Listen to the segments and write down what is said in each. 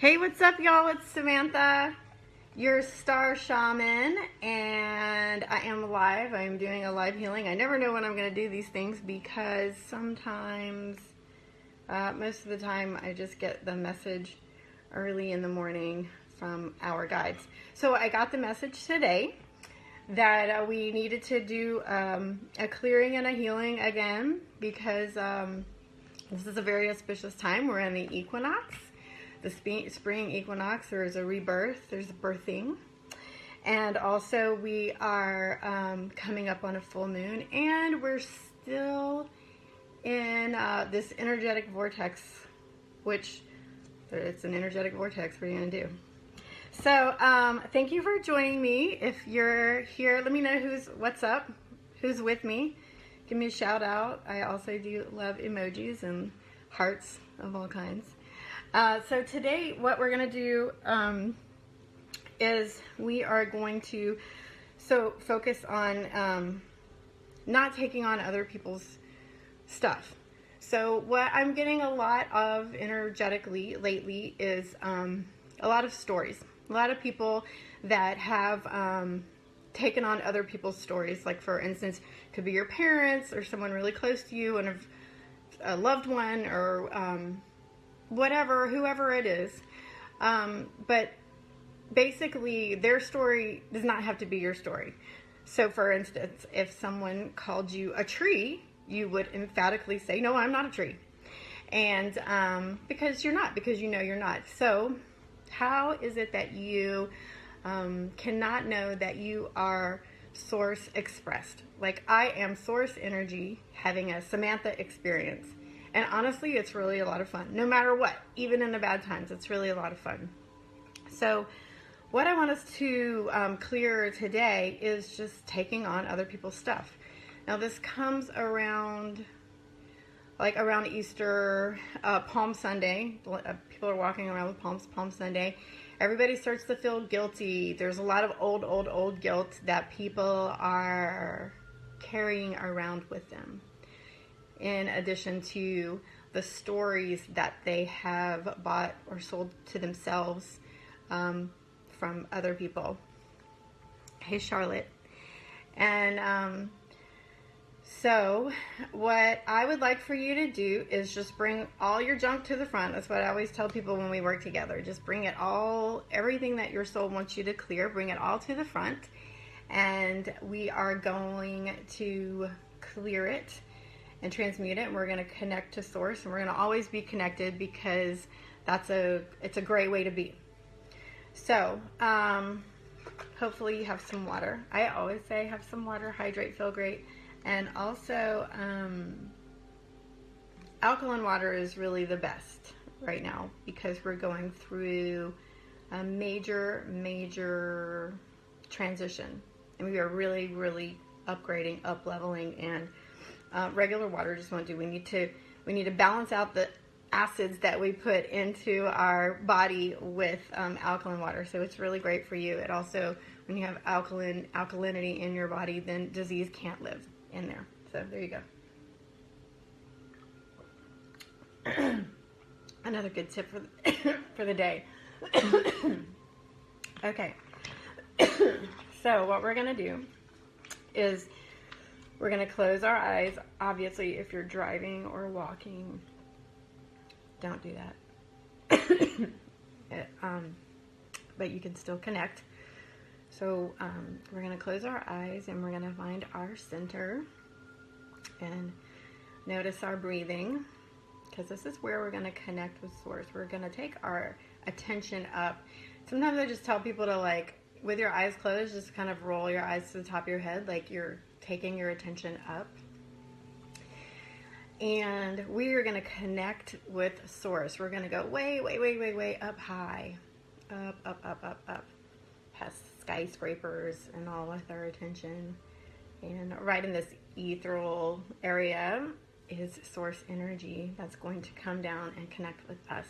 Hey, what's up, y'all? It's Samantha, your star shaman, and I am live. I am doing a live healing. I never know when I'm going to do these things because sometimes, most of the time, I just get the message early in the morning from our guides. So I got the message today that we needed to do a clearing and a healing again because this is a very auspicious time. We're in the equinox. The spring equinox. There's a rebirth, there's a birthing, and also we are coming up on a full moon, and we're still in this energetic vortex, which it's an energetic vortex. What are you gonna do? So thank you for joining me. If you're here, let me know what's up, who's with me. Give me a shout out. I also do love emojis and hearts of all kinds. So today what we're going to do is we are going to focus on not taking on other people's stuff. So what I'm getting a lot of energetically lately is a lot of stories. A lot of people that have taken on other people's stories. Like, for instance, it could be your parents or someone really close to you and a loved one or whatever, whoever it is. But basically their story does not have to be your story. So for instance, if someone called you a tree, you would emphatically say, no, I'm not a tree. And because you're not, because you know you're not. So how is it that you cannot know that you are source expressed? Like, I am source energy having a Samantha experience. And honestly, it's really a lot of fun. No matter what, even in the bad times, it's really a lot of fun. So what I want us to clear today is just taking on other people's stuff. Now, this comes around, like around Easter, Palm Sunday. People are walking around with Palm Sunday. Everybody starts to feel guilty. There's a lot of old guilt that people are carrying around with them, in addition to the stories that they have bought or sold to themselves from other people. Hey, Charlotte. And so what I would like for you to do is just bring all your junk to the front. That's what I always tell people when we work together. Just bring it all, everything that your soul wants you to clear, bring it all to the front. And we are going to clear it and transmute it, and we're going to connect to source, and we're going to always be connected because it's a great way to be. So hopefully you have some water. I always say have some water, hydrate, feel great. And also alkaline water is really the best right now because we're going through a major transition, and we are really upgrading, up leveling, and regular water just won't do. We need to balance out the acids that we put into our body with alkaline water. So it's really great for you. It also, when you have alkalinity in your body, then disease can't live in there. So there you go. Another good tip for the day. Okay. So what we're gonna do is we're going to close our eyes. Obviously, if you're driving or walking, don't do that. But you can still connect. So we're going to close our eyes, and we're going to find our center and notice our breathing, because this is where we're going to connect with source. We're going to take our attention up. Sometimes I just tell people to, like, with your eyes closed, just kind of roll your eyes to the top of your head like you're taking your attention up. And we are going to connect with source. We're going to go way up high. Up. Past skyscrapers and all with our attention. And right in this ethereal area is source energy that's going to come down and connect with us.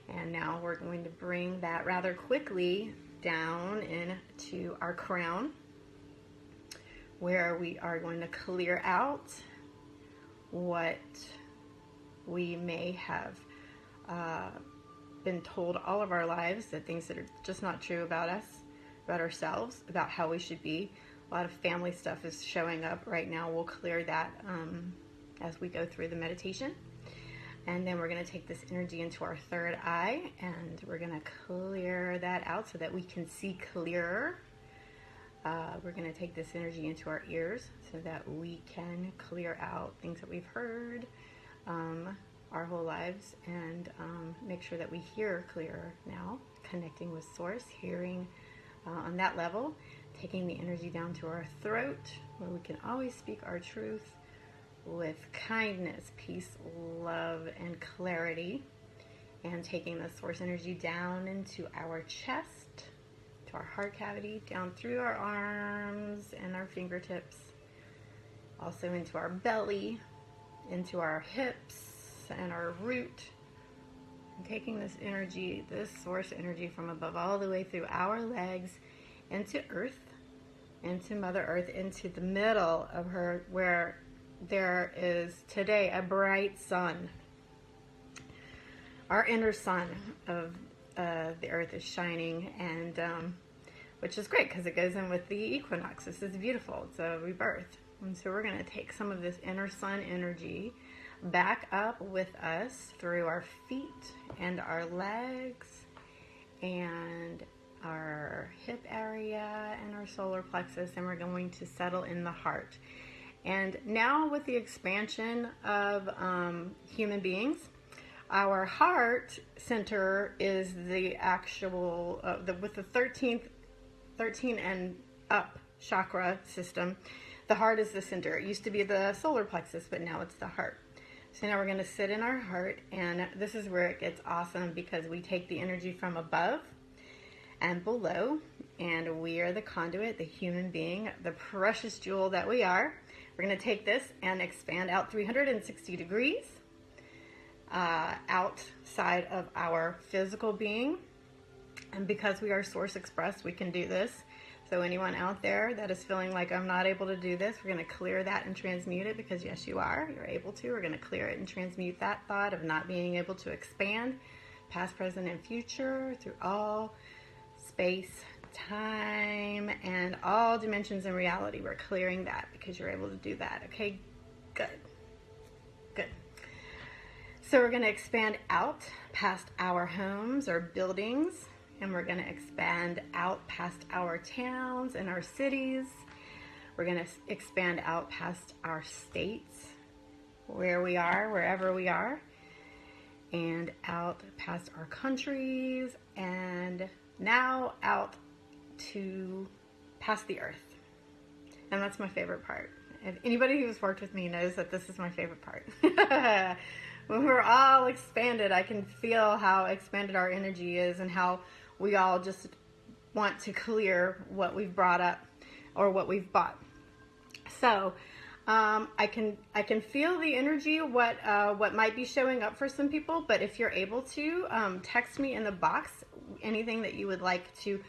And now we're going to bring that rather quickly down into our crown, where we are going to clear out what we may have been told all of our lives, that things that are just not true about us, about ourselves, about how we should be. A lot of family stuff is showing up right now. We'll clear that as we go through the meditation. And then we're going to take this energy into our third eye, and we're going to clear that out so that we can see clearer. We're going to take this energy into our ears so that we can clear out things that we've heard our whole lives, and make sure that we hear clearer now, connecting with source, hearing on that level, taking the energy down to our throat, where we can always speak our truth with kindness, peace, love, and clarity, and taking the source energy down into our chest, to our heart cavity, down through our arms and our fingertips, also into our belly, into our hips and our root, and taking this energy, this source energy from above all the way through our legs into earth, into Mother Earth, into the middle of her, where there is today a bright sun. Our inner sun of the earth is shining, and which is great because it goes in with the equinox. This is beautiful. It's a rebirth. And so we're going to take some of this inner sun energy back up with us through our feet and our legs and our hip area and our solar plexus, and we're going to settle in the heart. And now with the expansion of human beings, our heart center is the actual, with the 13 and up chakra system, the heart is the center. It used to be the solar plexus, but now it's the heart. So now we're going to sit in our heart, and this is where it gets awesome, because we take the energy from above and below, and we are the conduit, the human being, the precious jewel that we are. We're going to take this and expand out 360 degrees outside of our physical being. And because we are source expressed, we can do this. So anyone out there that is feeling like I'm not able to do this, we're going to clear that and transmute it, because yes, you are. You're able to. We're going to clear it and transmute that thought of not being able to expand past, present, and future through all space, time, and all dimensions in reality. We're clearing that because you're able to do that. Okay, good. So we're going to expand out past our homes or buildings, and we're going to expand out past our towns and our cities. We're going to expand out past our states, where we are, wherever we are, and out past our countries, and now out to past the earth. And that's my favorite part. And anybody who's worked with me knows that this is my favorite part. When we're all expanded, I can feel how expanded our energy is, and how we all just want to clear what we've brought up or what we've bought. So I can feel the energy, what might be showing up for some people. But if you're able to, text me in the box anything that you would like to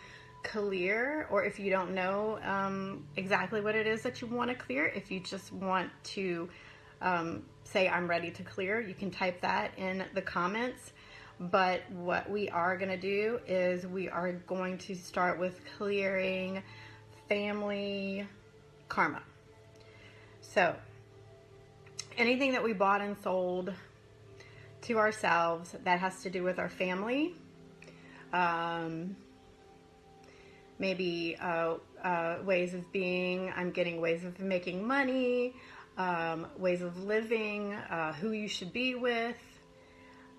clear, or if you don't know exactly what it is that you want to clear, if you just want to say I'm ready to clear, you can type that in the comments. But what we are going to do is we are going to start with clearing family karma. So anything that we bought and sold to ourselves that has to do with our family, maybe ways of being, I'm getting ways of making money, ways of living, who you should be with.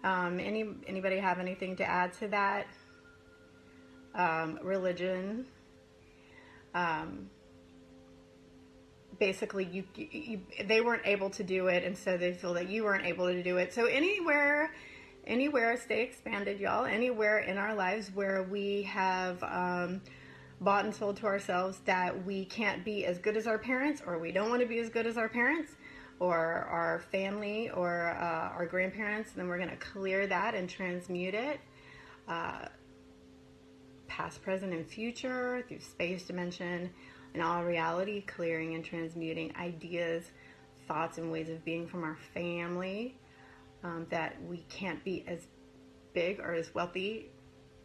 Anybody have anything to add to that? Religion. Basically, they weren't able to do it, and so they feel that you weren't able to do it. So anywhere, stay expanded, y'all. Anywhere in our lives where we have bought and sold to ourselves that we can't be as good as our parents, or we don't want to be as good as our parents, or our family, or our grandparents, then we're going to clear that and transmute it. Past, present, and future through space, dimension, and all reality, clearing and transmuting ideas, thoughts, and ways of being from our family that we can't be as big or as wealthy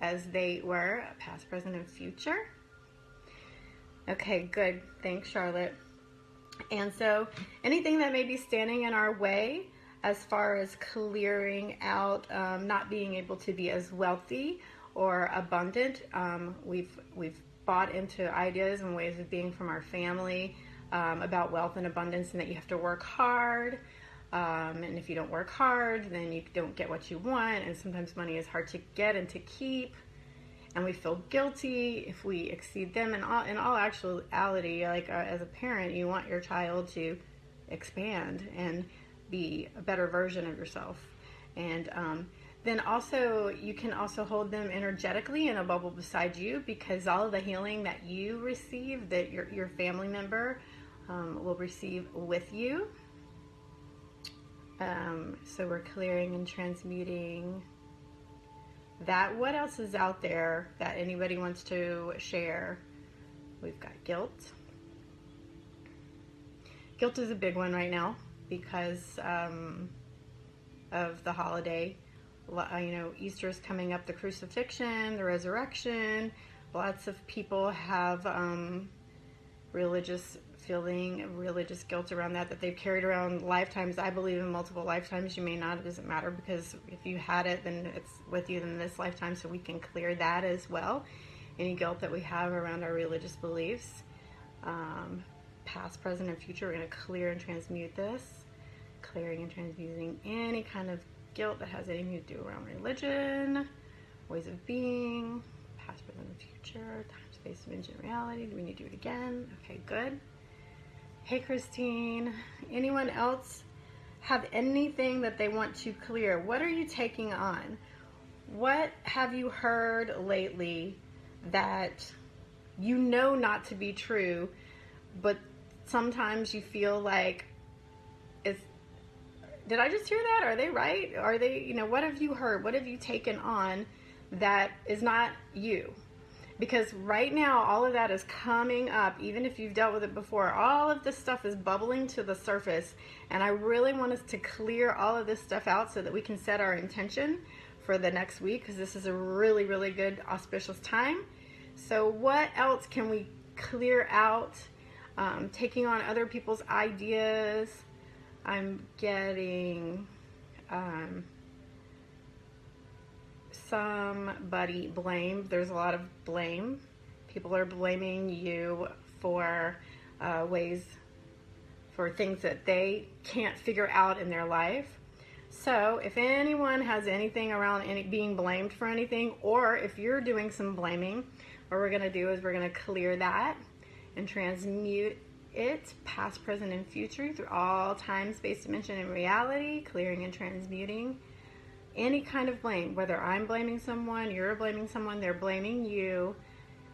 as they were, past, present, and future. Okay, good. Thanks, Charlotte. And so anything that may be standing in our way as far as clearing out, not being able to be as wealthy or abundant, we've bought into ideas and ways of being from our family about wealth and abundance, and that you have to work hard. And if you don't work hard, then you don't get what you want. And sometimes money is hard to get and to keep. And we feel guilty if we exceed them. And in all actuality, like as a parent, you want your child to expand and be a better version of yourself. And then also, you can also hold them energetically in a bubble beside you, because all of the healing that you receive, that your family member will receive with you. So we're clearing and transmuting that. What else is out there that anybody wants to share? We've got guilt. Guilt is a big one right now because of the holiday. Easter is coming up, the crucifixion, the resurrection. Lots of people have religious guilt around that they've carried around lifetimes. I believe in multiple lifetimes. You may not, it doesn't matter, because if you had it, then it's with you in this lifetime, so we can clear that as well. Any guilt that we have around our religious beliefs, past, present, and future, we're going to clear and transmute this. Clearing and transmuting any kind of guilt that has anything to do around religion, ways of being, past, present, and future, time, space, dimension, reality. Do we need to do it again? Okay, good. Hey, Christine. Anyone else have anything that they want to clear? What are you taking on? What have you heard lately that you know not to be true, but sometimes you feel like, did I just hear that? Are they right? Are they, what have you heard? What have you taken on that is not you? Because right now, all of that is coming up. Even if you've dealt with it before, all of this stuff is bubbling to the surface. And I really want us to clear all of this stuff out so that we can set our intention for the next week, because this is a really, really good auspicious time. So what else can we clear out? Taking on other people's ideas. I'm getting somebody blamed. There's a lot of blame. People are blaming you for things that they can't figure out in their life. So if anyone has anything around being blamed for anything, or if you're doing some blaming, what we're going to do is we're going to clear that and transmute it, past, present, and future, through all time, space, dimension, and reality, clearing and transmuting any kind of blame. Whether I'm blaming someone, you're blaming someone, they're blaming you.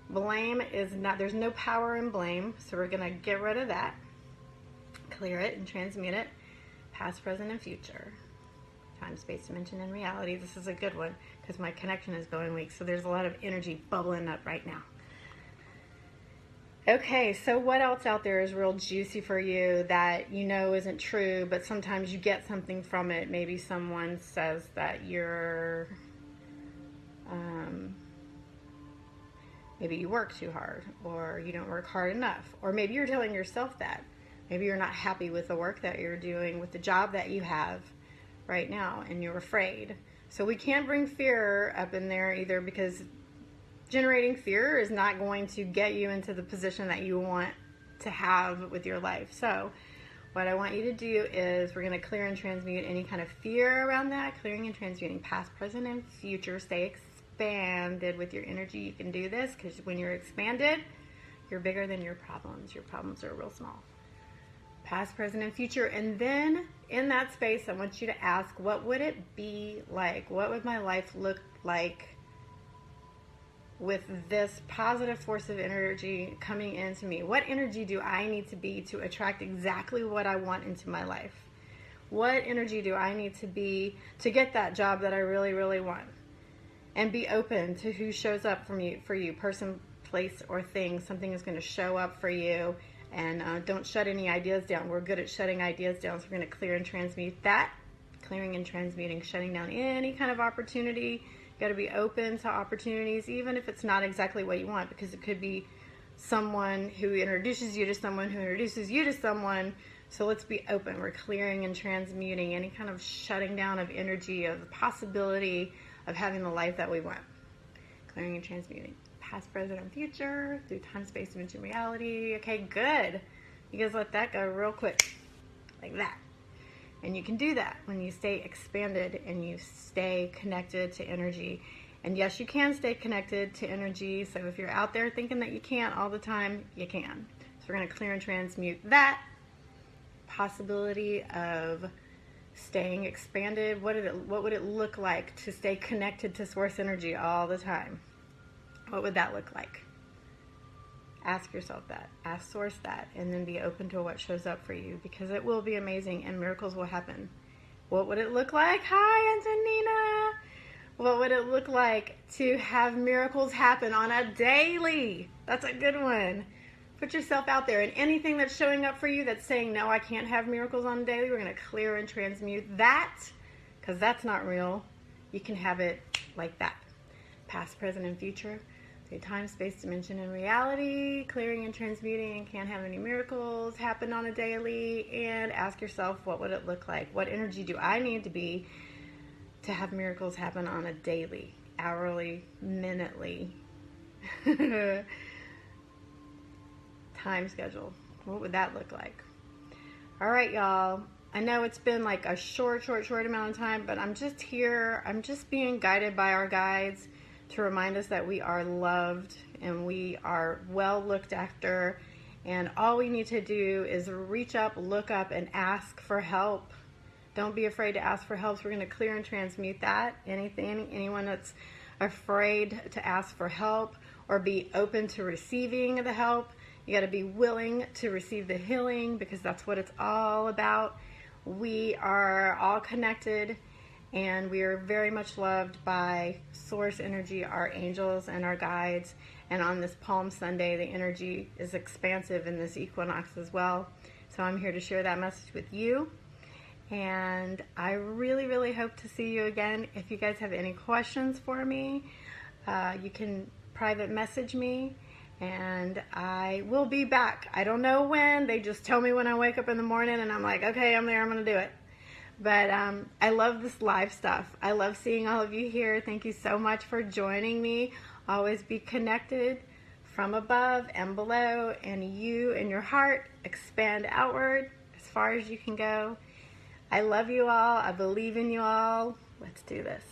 Blame is not, there's no power in blame, so we're going to get rid of that, clear it and transmute it, past, present, and future, time, space, dimension, and reality. This is a good one because my connection is going weak, so there's a lot of energy bubbling up right now. Okay, so what else out there is real juicy for you that you know isn't true, but sometimes you get something from it? Maybe someone says that you're, maybe you work too hard, or you don't work hard enough, or maybe you're telling yourself that. Maybe you're not happy with the work that you're doing, with the job that you have right now, and you're afraid. So we can't bring fear up in there either, because generating fear is not going to get you into the position that you want to have with your life. So what I want you to do is we're going to clear and transmute any kind of fear around that, clearing and transmuting past, present, and future. Stay expanded with your energy. You can do this because when you're expanded, you're bigger than your problems. Your problems are real small. Past, present, and future. And then in that space, I want you to ask, what would it be like? What would my life look like with this positive force of energy coming into me? What energy do I need to be to attract exactly what I want into my life? What energy do I need to be to get that job that I really, really want? And be open to who shows up for you, person, place, or thing. Something is going to show up for you. And don't shut any ideas down. We're good at shutting ideas down, so we're going to clear and transmute that. clearing and transmuting, shutting down any kind of opportunity. You got to be open to opportunities, even if it's not exactly what you want, because it could be someone who introduces you to someone who introduces you to someone. So let's be open. We're clearing and transmuting any kind of shutting down of energy, of the possibility of having the life that we want. Clearing and transmuting. Past, present, and future, through time, space, dimension, reality. Okay, good. You guys let that go real quick. Like that. And you can do that when you stay expanded and you stay connected to energy. And yes, you can stay connected to energy. So if you're out there thinking that you can't all the time, you can. So we're going to clear and transmute that possibility of staying expanded. What would it look like to stay connected to source energy all the time? What would that look like? Ask yourself that. Ask source that. And then be open to what shows up for you, because it will be amazing and miracles will happen. What would it look like? Hi, Antonina. What would it look like to have miracles happen on a daily? That's a good one. Put yourself out there, and anything that's showing up for you that's saying, no, I can't have miracles on a daily, we're going to clear and transmute that, because that's not real. You can have it like that. Past, present, and future. Through time, space, dimension, and reality. Clearing and transmuting. Can't have any miracles happen on a daily. And ask yourself, what would it look like? What energy do I need to be to have miracles happen on a daily, hourly, minutely time schedule? What would that look like? All right, y'all. I know it's been like a short amount of time, but I'm just here. I'm just being guided by our guides to remind us that we are loved and we are well looked after. And all we need to do is reach up, look up, and ask for help. Don't be afraid to ask for help. So we're going to clear and transmute that. Anyone that's afraid to ask for help or be open to receiving the help, you got to be willing to receive the healing, because that's what it's all about. We are all connected, and we are very much loved by source energy, our angels and our guides. And on this Palm Sunday, the energy is expansive in this equinox as well. So I'm here to share that message with you. And I really hope to see you again. If you guys have any questions for me, you can private message me, and I will be back. I don't know when. They just tell me when I wake up in the morning, and I'm like, okay, I'm there, I'm going to do it. But I love this live stuff. I love seeing all of you here. Thank you so much for joining me. Always be connected from above and below, and you and your heart expand outward as far as you can go. I love you all. I believe in you all. Let's do this.